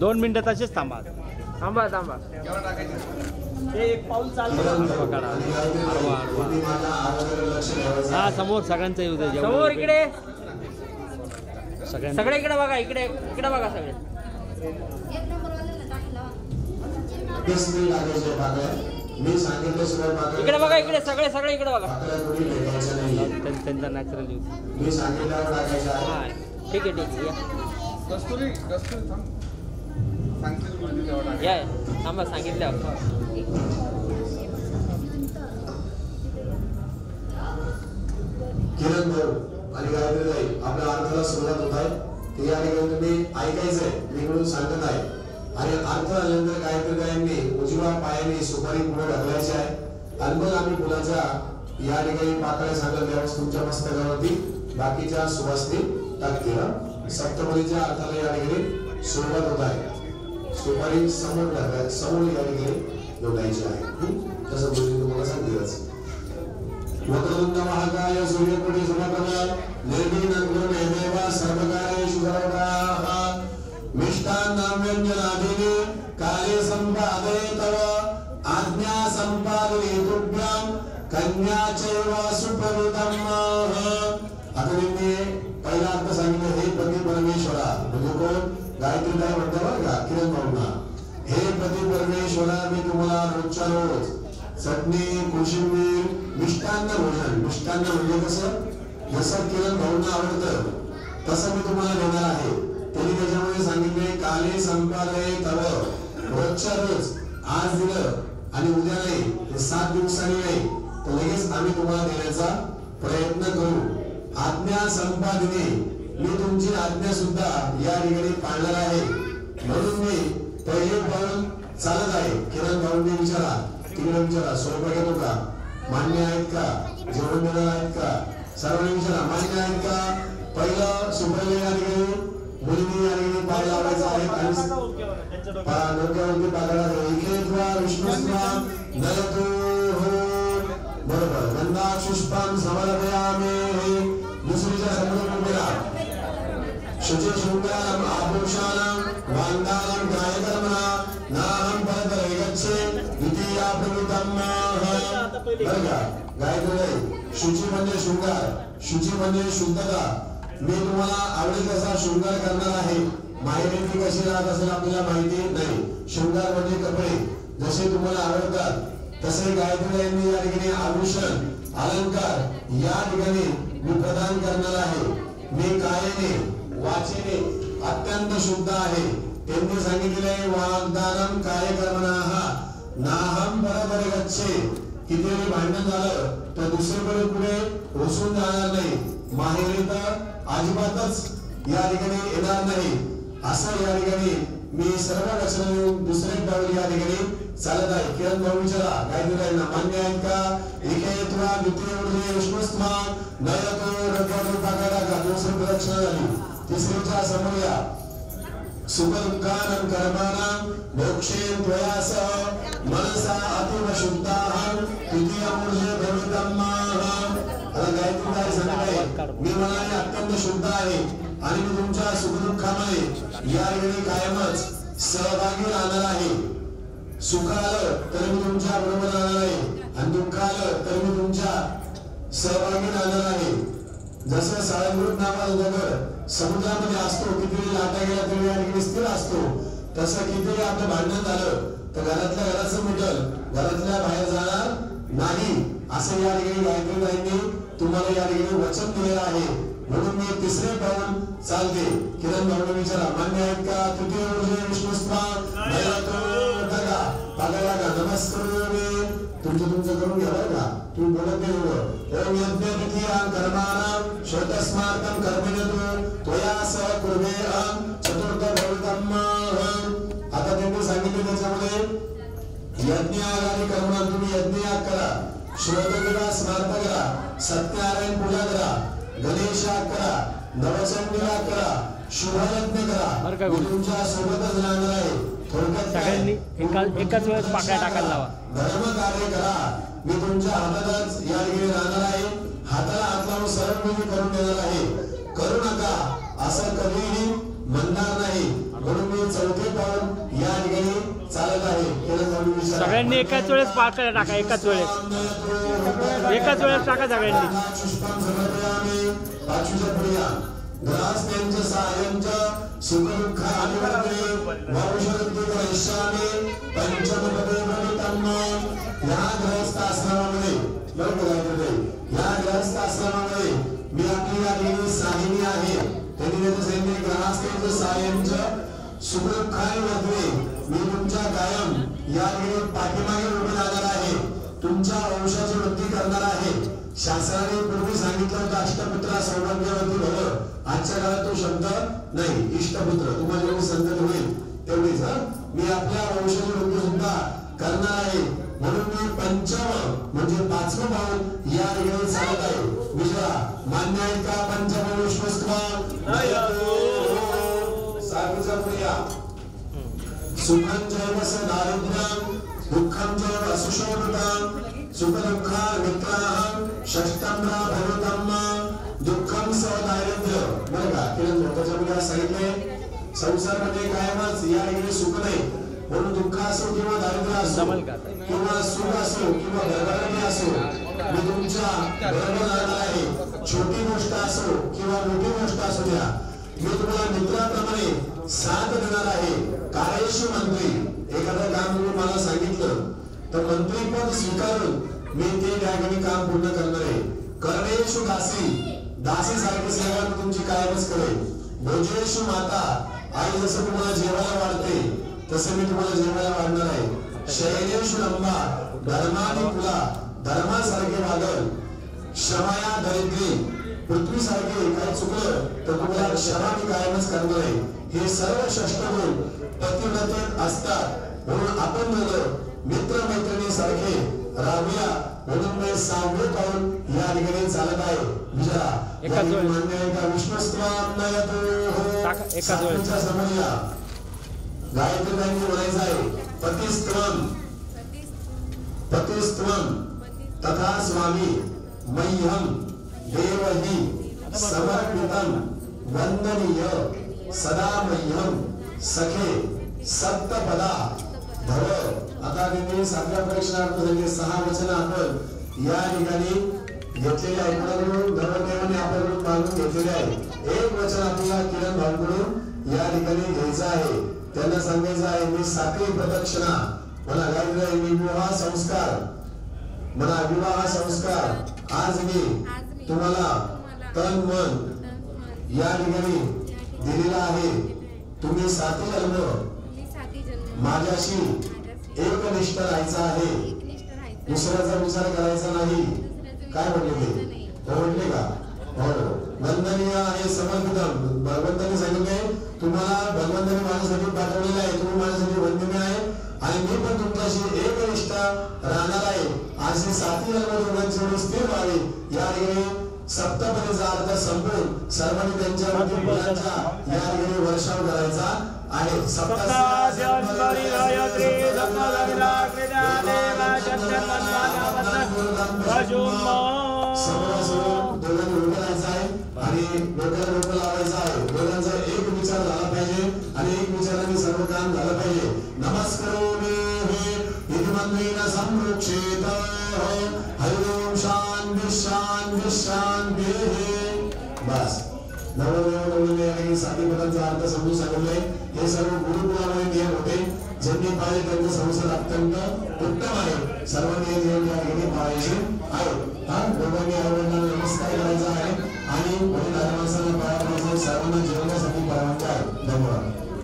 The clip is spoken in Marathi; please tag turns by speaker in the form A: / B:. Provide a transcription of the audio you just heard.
A: 2 मिनिटं तसेच थांबा.
B: थांबा थांबा.
A: ते एक पाऊल चालतं पकडा. हा समोर सगळ्यांचं येऊ दे.
B: समोर इकडे सगळे इकडे बघा. इकडे इकडे बघा सगळे. इकडे बघा. इकडे सगळे सगळे इकडे बघा.
A: त्यांचा नॅचरल यूज.
B: हा ठीक आहे ठीक आहे. या थांबा सांगितलं.
C: किरण भाऊ आणि गायत्री ताई आपल्या अर्थाला सुरुवात होत आहे. ते या ठिकाणी तुम्ही ऐकायचंय. मी इकडून सांगत आहे आणि अर्थ आल्यानंतर गायत्री ताईंनी उजव्या पायाने सुपारी पुढे ढकलायची आहे आणि मग आम्ही मुलाच्या या ठिकाणी पाकळ्या सांगत त्यावेळेस तुमच्या मस्तकावरती बाकीच्या सुवासनी टाकतील. सप्तपदीच्या अर्थाला या ठिकाणी सुरुवात होत आहे. सुपारी समोर ढकलाय समोर या ठिकाणी जोडायची आहे. तसं बोलून तुम्हाला सांगितलंच. वक्रतुंड महाकाय सूर्यकोटी समप्रभ निर्विघ्नं देवा सर्वकार्येषु सर्वदा मिष्टान्नं व्यञ्जनादीनि कार्ये सम्पादये तव आज्ञा सम्पादने तुभ्यं कन्या चैव सुप्रवृतं. आता मी पहिला अर्थ सांगितलं. हे पती परमेश्वरा म्हणजे कोण? गायत्री ताई म्हणते बरं का किरण भाऊंना. हे पती परमेश्वरा मी तुम्हाला रोजच्या रोज चटणी कोशिंबीर मिष्टान्न भोजन. मिष्टान्न म्हणजे कसं? जसं किरण भाऊंना आवडतं तसं मी तुम्हाला देणार आहे. त्यांनी त्याच्यामध्ये सांगितले काले संपादये तव. रोजच्या रोज आज दिलं आणि उद्या नाही 7 दिवसांनी नाही तर लगेच आम्ही तुम्हाला देण्याचा प्रयत्न करू. आज्ञा संपादने मी तुमची आज्ञा सुद्धा या ठिकाणी पाळणार आहे. म्हणून मी पहिले पाऊल चालत आहे. किरण भाऊंनी विचारा तिकडे विचारा स्वयंपाक येतो का? मान्य आहेत का? जेवण देणार आहेत का? सर्वांनी विचारा मान्य आहेत का? पहिलं सुपरले या ठिकाणी मुलींनी या ठिकाणी पाय लावायचा आहे आणि डोक्यावरती पाकळा इकेत्वा विष्णुस्त्वा नयतो बरोबर गंधाक्षुष्पां समर्पयामि. दुसरीच्या समोर उभेला शुचि शृंगारम आभूषाणं वांदानं गायकर्मणा नाहं परतरे गच्छे द्वितीया प्रवृत्तं. बरं का गायत्री शुचि म्हणजे शृंगार. शुचि म्हणजे शुद्धता. मी तुम्हाला आवडेल तसा शृंगार करणार आहे. माहेरी कशी राहत असेल आपल्याला माहिती नाही. शृंगार म्हणजे कपडे जसे तुम्हाला आवडतात तसे गायत्री यांनी या ठिकाणी आभूषण अलंकार या ठिकाणी मी प्रदान करणार आहे. मी कायेने वाचेने अत्यंत शुद्ध आहे. त्यांनी सांगितले वाग्दानं कार्यकर्मणाः नाहं परतरे गच्छे. कितीही भांडण झालं तर दुसरीकडे पुढे ओसून जाणार नाही. माहेरी तर अजिबातच या ठिकाणी येणार नाही. असं या ठिकाणी मी सर्व लक्षणं घेऊन दुसरे पाऊल या ठिकाणी चालत आहे. किरण भाऊ विचारा गायत्रीला मान्य आहेत का? एकेत्वा द्वितीय ऊर्ध्वे विष्णुस्त्वा नयतो रघुवतो पाकळा का. दुसरी प्रदक्षिणा झाली. तिसरीच्या समोर या सुखदुःखानं कर्माणां मोक्षेन त्वया सह मनसा अतीव शुद्धाहं तृतीयं ऊर्ध्वे भवितं. आता गायत्री ताई सांगते मी मनाने अत्यंत शुद्ध आहे आणि मी तुमच्या सुखदुःखामध्ये या ठिकाणी कायमच सहभागी राहणार आहे. सुख आलं तर मी तुमच्या बरोबर राहणार आहे आणि दुःख आलं तर मी तुमच्या सहभागी राहणार आहे. जसं साळंगृत नावाचा दगड समुद्रामध्ये असतो कितीही लाटा गेला तरी या ठिकाणी स्थिर असतो तसं कितीही आपलं भांडण झालं तर घरातल्या घराचं मिटल घरातल्या बाहेर जाणार नाही असं या ठिकाणी गायत्री ताईंनी तुम्हाला या ठिकाणी वचन दिलेलं आहे. म्हणून मी तिसरे पाऊल चालते. किरण भाऊने विचारा मान्य आहेत का? तृतीय ऊर्ध्वे विष्णुस्त्वा नयतो ढगा पाकळा का. नमस्कार तुमचं करून घ्या बरं का. तुम्ही बोलत नाही एवढं. ओम यज्ञ तृतीयां कर्माणां श्रोतस्मार्थं कर्मणो त्वया सह कुर्वेऽहं चतुर्थ भवितं. आता त्यांनी सांगितलं त्याच्यामध्ये यज्ञ आदी कर्म तुम्ही यज्ञ करा, श्रोत करा, स्मार्थ करा, सत्यनारायण पूजा करा, गणेश करा, नवचंडीला करा, शुभयज्ञ करा. तुमच्या सोबतच राहणार आहे.
A: सगळ्यांनी एकाच वेळेस पाकळ्या टाकायला लावा.
C: धर्म कार्य करा. मी तुमच्या हातातच या ठिकाणी राहणार आहे. हाताला हात लावून सर्व मी करून देणार आहे. करू नका असं कधीही म्हणणार नाही. म्हणून मी चौथे पाऊल
A: सगळ्यांनी एकाच वेळेस पाकळ्या टाका, एकाच वेळेस टाका सगळ्यांनी.
C: ग्रहस्थांच्या सायंच्या सुखदुःख अनिवार्ये भविष्यद्दीपरिश्यामे पंचमपदे भवितम्. या गृहस्थ आश्रमामध्ये या गृहस्थ आश्रमामध्ये मी आपली या देवी साहिनी आहे. त्यांनी सांगितले ग्रहस्थांच्या सायंच्या सुखदुःख अनिवार्ये मी तुमच्या कायम या देवी पाठीमागे उभे राहणार आहे. तुमच्या वंशाची वृद्धी करणार आहे. शास्त्राने पूर्वी सांगितलं होतं अष्टपुत्रा सौभाग्यवती भव. आजच्या काळात तो शब्द नाही. इष्टपुत्र तुम्हाला जेवढी संतती होईल तेवढीच मी आपल्या वंशाची वृद्धी सुद्धा करणार आहे. म्हणून मी पंचम म्हणजे पाचवं पाऊल या ठिकाणी चालत आहे. विजया मान्य आहे का? पंचम विश्वस्त्वा सारखीचा प्रिया सुखं जैव स दारिद्र्यं दुःखं जैव सुशोभितं सुख दुःख मित्राहं षष्टम्रा भवतम् दुःखं स दारिद्र्य. बरं का किरण त्याच्यामध्ये सांगितले संसारामध्ये कायमच या ठिकाणी सुख नाही. म्हणून दुःख असो किंवा दारिद्र्य असो किंवा सुख असो किंवा गरबडी असो मी तुमच्या बरोबर राहणार आहे. छोटी गोष्ट असो किंवा मोठी गोष्ट असू द्या मी तुम्हाला मित्राप्रमाणे साथ देणार आहे. कार्येषु मंत्री एखादं काम तुम्ही मला सांगितलं तर मंत्रीपद स्वीकारून मी ते त्या ठिकाणी काम पूर्ण करणार आहे. कर्णेषु दासी दासी सारखी सेवा मी तुमची कायमच करेन. भोजेषु माता आई जसं तुम्हाला जेवायला वाढते तसं मी तुम्हाला जेवायला वाढणार आहे. शयनेषु रंभा धर्मानी कुला धर्मासारखे वागल. क्षमाया दरिद्री पृथ्वी सारखे काय चुकलं तर तुम्हाला क्षमा मी कायमच करणार आहे. हे सर्व षष्टगुण पतिव्रतेत असतात. म्हणून आपण मित्र मैत्रिणी सारखे राहूया. म्हणून मी 6वे पाऊल या ठिकाणी चालत आहे. विजया
A: एकाच वेळेस
C: मान्य आहे का? विश्वस्त्वान्नयतो
A: एकाच वेळेस
C: समोर या. गायत्री गायत्री म्हणायचं आहे पतिस्त्वं पतिस्त्वं तथा स्वामी मह्यं देवहि समर्पितं वंदनीय सदा मह्यं सखे सप्तपदा भव. आता मी 7व्या परीक्षणार्थ झाले 6 वचन आपण या ठिकाणी घेतलेले आहे. कोणाकडून धर्मदेवाने आपल्याकडून मागून घेतलेले आहे. एक वचन आपल्याला किरण भाऊकडून या ठिकाणी घ्यायचं आहे. त्यांना सांगायचं आहे मी 7वी प्रदक्षिणा मला गायत्री मी विवाह संस्कार मला विवाह संस्कार आज मी तुम्हाला तन मन या ठिकाणी दिलेला आहे. तुम्ही 7 जन्म माझ्याशी एकनिष्ठ राहायचं आहे. दुसऱ्याचा विचार करायचा नाही. काय म्हटले ते म्हटले का? हो वंदनीय आहे समर्पितम. भगवंतांनी सांगितले तुम्हाला भगवंतांनी माझ्यासाठी पाठवलेलं आहे. तुम्ही माझ्यासाठी वंदनीय आहे आणि मी पण तुमच्याशी एकनिष्ठ राहणार आहे. असे 7 जन्म दोघांची स्थिर व्हावे या ठिकाणी सप्तपदीचा अर्थ संपून सर्वांनी त्यांच्यावरती मुलांचा या ठिकाणी वर्षाव करायचा आहे. आणि डोक्याला डोकं लावायचं आहे. दोघांचा एक विचार झाला पाहिजे आणि एक विचाराने सर्व काम झालं पाहिजे. नमस्कारोमी विधिमंत्रेण संरक्षेत हरि ओम शांती शांती शांती. बस नवदेव आणि 7 पदांचा अर्थ समजून सांगितले. हे सर्व गुरुकुलामध्ये नियम होते. ज्यांनी पाहिजे त्यांचा संसार अत्यंत उत्तम आहे. सर्वांनी हे नियम या ठिकाणी पाळायचे आहे. दोघांनी आवडीला नमस्कार करायचा आहे आणि वडील माणसांना पाया पडायचं. सर्वांना जेवणासाठी परवानगी आहे. धन्यवाद.